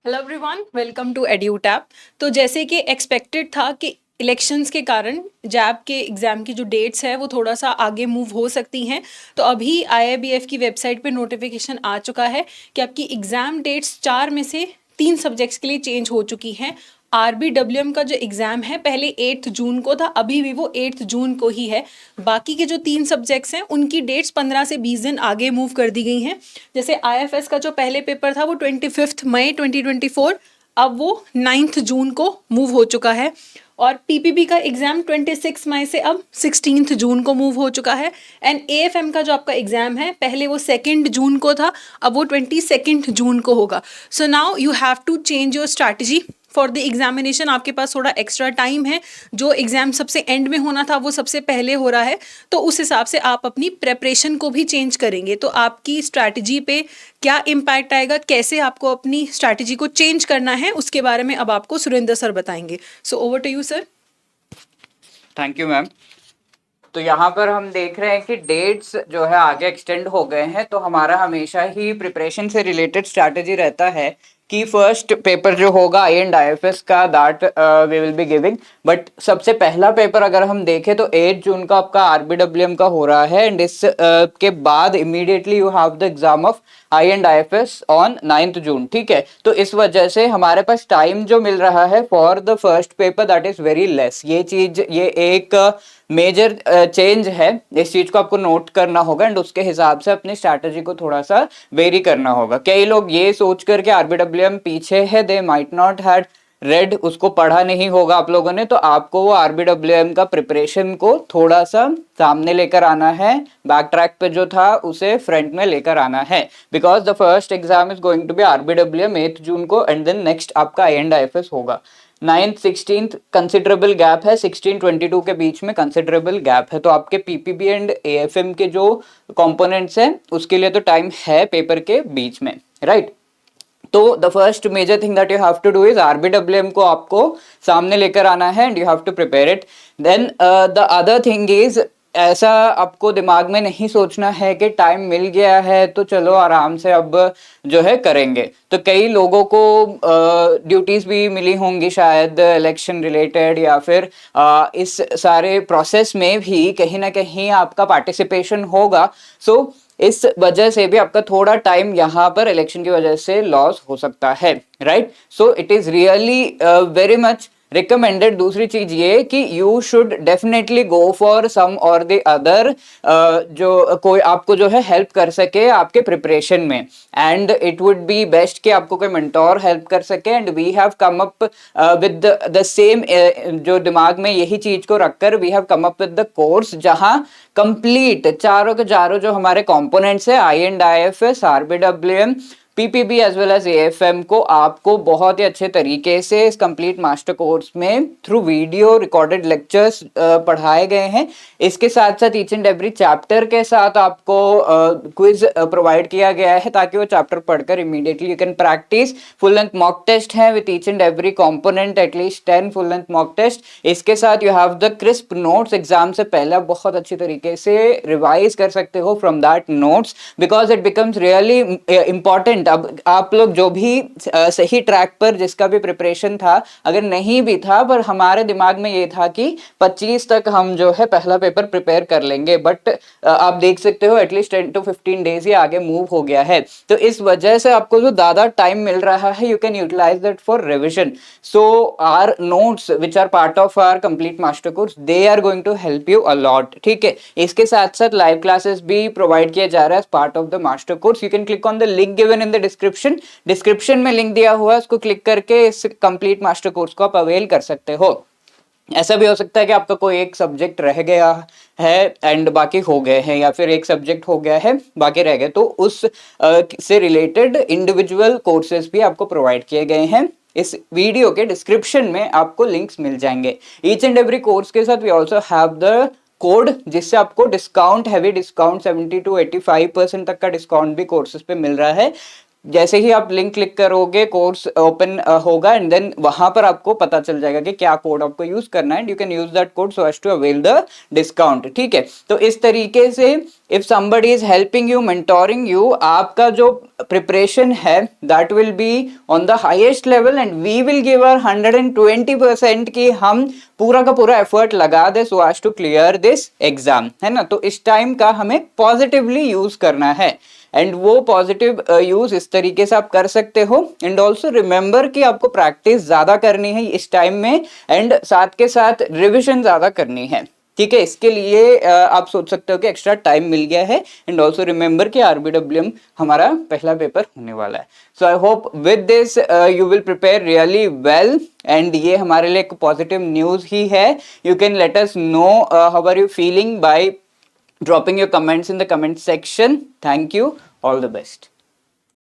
Hello everyone, welcome to Edutap. तो जैसे कि एक्सपेक्टेड था कि इलेक्शंस के कारण जैब के एग्ज़ाम की जो डेट्स है वो थोड़ा सा आगे मूव हो सकती हैं। तो अभी आईआईबीएफ की वेबसाइट पे नोटिफिकेशन आ चुका है कि आपकी एग्ज़ाम डेट्स 4 में से 3 सब्जेक्ट्स के लिए चेंज हो चुकी हैं। आरबीडब्ल्यूएम का जो एग्ज़ाम है पहले 8 जून को था, अभी भी वो 8 जून को ही है। बाकी के जो 3 सब्जेक्ट्स हैं उनकी डेट्स 15 से 20 दिन आगे मूव कर दी गई हैं। जैसे आईएफएस का जो पहले पेपर था वो 25 मई 2024, अब वो 9 जून को मूव हो चुका है। और पीपीबी का एग्ज़ाम 26 मई से अब 16 जून को मूव हो चुका है। एंड एएफएम का जो आपका एग्ज़ाम है पहले वो 2 जून को था, अब वो 22 जून को होगा। So now you have to change your strategy for the examination. आपके पास थोड़ा एक्स्ट्रा टाइम है, जो एग्ज़ाम सबसे एंड में होना था वो सबसे पहले हो रहा है, तो उस हिसाब से आप अपनी प्रेपरेशन को भी चेंज करेंगे। तो आपकी स्ट्रैटेजी पे क्या इम्पैक्ट आएगा, कैसे आपको अपनी स्ट्रैटेजी को चेंज करना है, उसके बारे में अब आपको सुरेंद्र सर बताएंगे। So over to you sir. Thank you ma'am. तो यहाँ पर हम देख रहे हैं कि डेट्स जो है आगे एक्सटेंड हो गए हैं, तो हमारा हमेशा ही प्रिपरेशन से रिलेटेड स्ट्रैटेजी रहता है कि फर्स्ट पेपर जो होगा आई एंड आईएफएस का that we will be giving. But सबसे पहला पेपर अगर हम देखें तो 8 जून का आपका आरबीडब्ल्यूएम का हो रहा है, एंड इस के बाद immediately you have the exam of I and IFS on 9th जून। ठीक है, तो इस वजह से हमारे पास टाइम जो मिल रहा है for the first paper that is very less. ये एक मेजर चेंज है, इस चीज को आपको नोट करना होगा एंड उसके हिसाब से अपनी स्ट्रैटेजी को थोड़ा सा वेरी करना होगा। कई लोग ये सोच करके आरबीडब्ल्यूएम पीछे है, they might not had read, उसको पढ़ा नहीं होगा आप लोगों ने, तो आपको वो आरबीडब्ल्यूएम का प्रिपरेशन को थोड़ा सा सामने लेकर आना है, बैक ट्रैक पे जो था उसे फ्रंट में लेकर आना है, because the first exam is going to be RBWM 8 June को एंड देन नेक्स्ट आपका आई एंड आईएफएस होगा। 9th 16th कंसिडरेबल गैप है, 16-22 के बीच में कंसिडरेबल गैप है, तो आपके पीपीबी एंड एएफएम के जो कंपोनेंट्स हैं उसके लिए तो टाइम है पेपर के बीच में, राइट। तो the first major thing that you have to do is RBWM को आपको सामने लेकर आना है and you have to prepare it. Then the other thing is, ऐसा आपको दिमाग में नहीं सोचना है कि टाइम मिल गया है तो चलो आराम से अब जो है करेंगे। तो कई लोगों को ड्यूटीज भी मिली होंगी शायद इलेक्शन रिलेटेड, या फिर इस सारे प्रोसेस में भी कहीं ना कहीं आपका पार्टिसिपेशन होगा। सो इस वजह से भी आपका थोड़ा टाइम यहाँ पर इलेक्शन की वजह से लॉस हो सकता है, right. So it is really very much recommended. दूसरी चीज ये कि you should definitely go for some और द अदर, जो कोई आपको जो है हेल्प कर सके आपके प्रिपरेशन में, and it would be best कि आपको कोई मेंटोर हेल्प कर सके। And we have come up with the same, जो दिमाग में यही चीज को रखकर we have come up with the course, जहां कंप्लीट चारों के चारों जो हमारे कंपोनेंट्स है I and IFS, RBWM, PPB as well as AFM को आपको बहुत ही अच्छे तरीके से इस कंप्लीट मास्टर कोर्स में थ्रू वीडियो रिकॉर्डेड लेक्चर्स पढ़ाए गए हैं। इसके साथ साथ ईच एंड एवरी चैप्टर के साथ आपको क्विज प्रोवाइड किया गया है, ताकि वो चैप्टर पढ़कर immediately you can practise. Full length mock test है with each and every component, at least 10 full length mock test. इसके साथ you have the crisp notes, exam से पहले बहुत अच्छी तरीके से रिवाइज कर सकते हो from that notes, because it becomes really important. अब आप लोग जो भी सही ट्रैक पर जिसका भी प्रिपरेशन था, अगर नहीं भी था पर हमारे दिमाग में ये था कि 25 तक हम जो है पहला पेपर प्रिपेयर कर लेंगे, बट आप देख सकते हो एटलीस्ट 10 to 15 डेज ही आगे मूव हो गया है। तो इस वजह से आपको जो ज्यादा टाइम मिल रहा है, you can utilise that for revision. So our notes which are part of our complete master course, they are going to help you a lot. ठीक है, इसके साथ साथ लाइव क्लासेस भी प्रोवाइड किया जा रहा है part of the master course. You can click on the link given in the description में लिंक दिया हुआ है, उसको क्लिक करके इस कंप्लीट मास्टर कोर्स को आप अवेल कर सकते हो। ऐसा भी हो सकता है कि आपका कोई एक सब्जेक्ट रह गया है एंड बाकी हो गए हैं, या फिर एक सब्जेक्ट हो गया है बाकी रह गए, तो उस से रिलेटेड इंडिविजुअल कोर्सेज भी आपको प्रोवाइड किए गए हैं। इस वीडियो के डिस्क्रिप्शन में आपको लिंक्स मिल जाएंगे। ईच एंड एवरी कोर्स के साथ we also have the code, जिससे आपको डिस्काउंट, हैवी डिस्काउंट 70 to 85% तक का डिस्काउंट भी कोर्सेज पे मिल रहा है। जैसे ही आप लिंक क्लिक करोगे कोर्स ओपन होगा एंड देन वहां पर आपको पता चल जाएगा कि क्या कोड आपको यूज करना है and you can use that code so as to avail the discount. ठीक है, तो इस तरीके से if somebody is helping you, mentoring you, आपका जो प्रिपरेशन है that will be on the highest level and we will give our 120% कि हम पूरा का पूरा एफर्ट लगा दे so as to clear this exam, है ना। तो इस टाइम का हमें पॉजिटिवली यूज करना है एंड वो पॉजिटिव यूज इस तरीके से आप कर सकते हो। एंड ऑल्सो रिमेंबर कि आपको प्रैक्टिस ज्यादा करनी है इस टाइम में एंड साथ के साथ रिविजन ज्यादा करनी है। ठीक है, इसके लिए आप सोच सकते हो कि एक्स्ट्रा टाइम मिल गया है एंड ऑल्सो रिमेंबर कि RBWM हमारा पहला पेपर होने वाला है। So I hope with this you will prepare really well and ये हमारे लिए एक पॉजिटिव न्यूज ही है। You can let us know how are you feeling by dropping your comments in the comment section. Thank you. All the best.